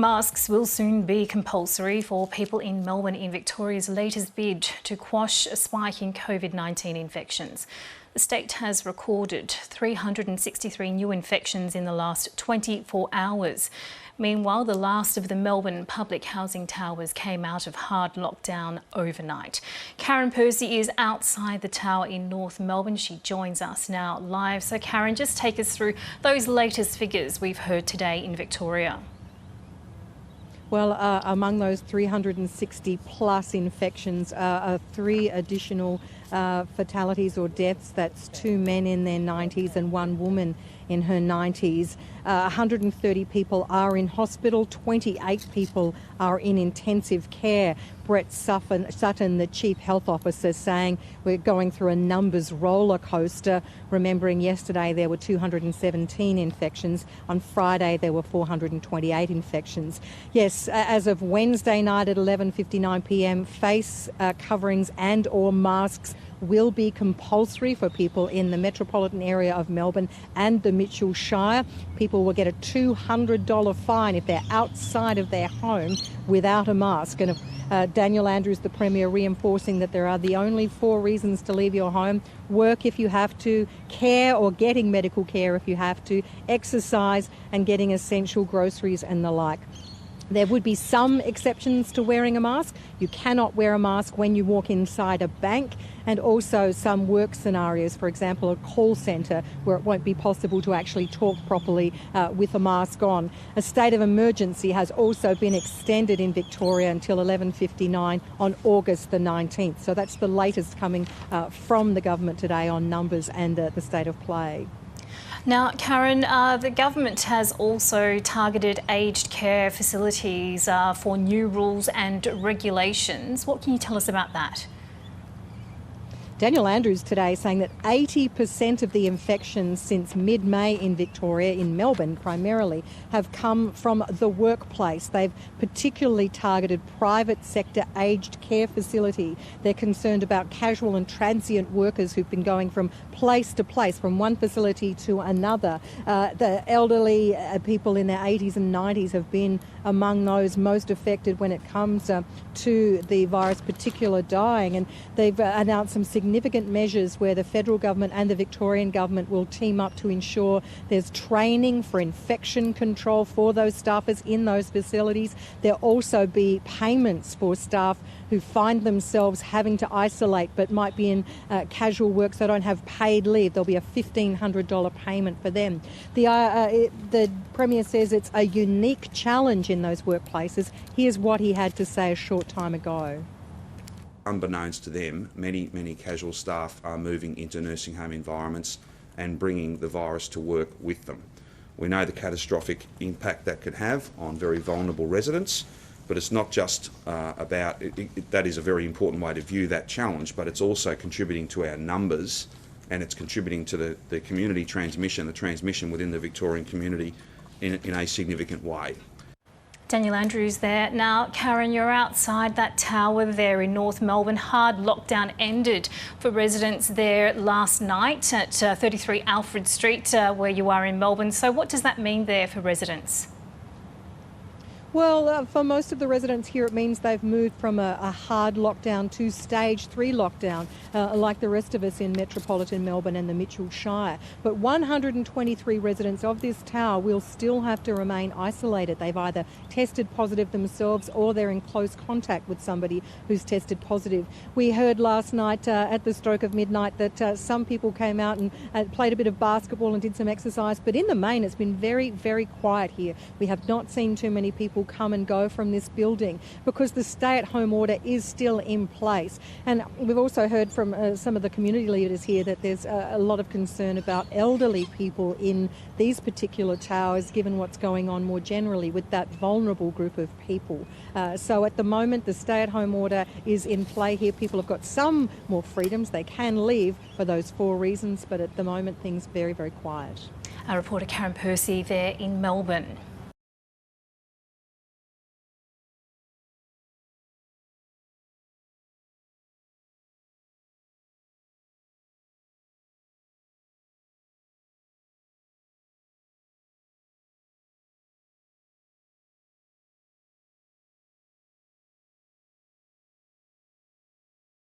Masks will soon be compulsory for people in Melbourne in Victoria's latest bid to quash a spike in COVID-19 infections. The state has recorded 363 new infections in the last 24 hours. Meanwhile, the last of the Melbourne public housing towers came out of hard lockdown overnight. Karen Percy is outside the tower in North Melbourne. She joins us now live. So Karen, just take us through those latest figures we've heard today in Victoria. Well, among those 360 plus infections are 3 additional fatalities or deaths. That's 2 men in their 90s and 1 woman in her 90s. 130 people are in hospital, 28 people are in intensive care. Brett Sutton, the Chief Health Officer, saying we're going through a numbers roller coaster. Remembering yesterday there were 217 infections. On Friday there were 428 infections. Yes, as of Wednesday night at 11:59 p.m, face coverings and or masks will be compulsory for people in the metropolitan area of Melbourne and the Mitchell Shire. People will get a $200 fine if they're outside of their home without a mask. And Daniel Andrews, the Premier, reinforcing that there are the only 4 reasons to leave your home: work if you have to, care or getting medical care if you have to, exercise and getting essential groceries and the like. There would be some exceptions to wearing a mask. You cannot wear a mask when you walk inside a bank, and also some work scenarios, for example, a call centre where it won't be possible to actually talk properly with a mask on. A state of emergency has also been extended in Victoria until 11:59 on August the 19th. So that's the latest coming from the government today on numbers and the state of play. Now, Karen, the government has also targeted aged care facilities for new rules and regulations. What can you tell us about that? Daniel Andrews today saying that 80% of the infections since mid-May in Victoria, in Melbourne primarily, have come from the workplace. They've particularly targeted private sector aged care facility. They're concerned about casual and transient workers who've been going from place to place, from one facility to another. The elderly people in their 80s and 90s have been among those most affected when it comes to the virus, particular dying. And they've announced some significant measures where the federal government and the Victorian government will team up to ensure there's training for infection control for those staffers in those facilities. There'll also be payments for staff who find themselves having to isolate but might be in casual work, so don't have paid leave. There'll be a $1,500 payment for them. The Premier says it's a unique challenge in those workplaces. Here's what he had to say a short time ago. Unbeknownst to them, many casual staff are moving into nursing home environments and bringing the virus to work with them. We know the catastrophic impact that could have on very vulnerable residents, but it's not just about that is a very important way to view that challenge, but it's also contributing to our numbers, and it's contributing to the community transmission, the transmission within the Victorian community in a significant way. Daniel Andrews there. Now, Karen, you're outside that tower there in North Melbourne. Hard lockdown ended for residents there last night at 33 Alfred Street, where you are in Melbourne. So what does that mean there for residents? Well, for most of the residents here, it means they've moved from a hard lockdown to stage 3 lockdown, like the rest of us in metropolitan Melbourne and the Mitchell Shire. But 123 residents of this tower will still have to remain isolated. They've either tested positive themselves or they're in close contact with somebody who's tested positive. We heard last night at the stroke of midnight that some people came out and played a bit of basketball and did some exercise, but in the main it's been very, very quiet here. We have not seen too many people come and go from this building because the stay-at-home order is still in place. And we've also heard from some of the community leaders here that there's a lot of concern about elderly people in these particular towers, given what's going on more generally with that vulnerable group of people. So at the moment, the stay-at-home order is in play here. People have got some more freedoms. They can leave for those 4 reasons, but at the moment, things very, very quiet. Our reporter Karen Percy there in Melbourne.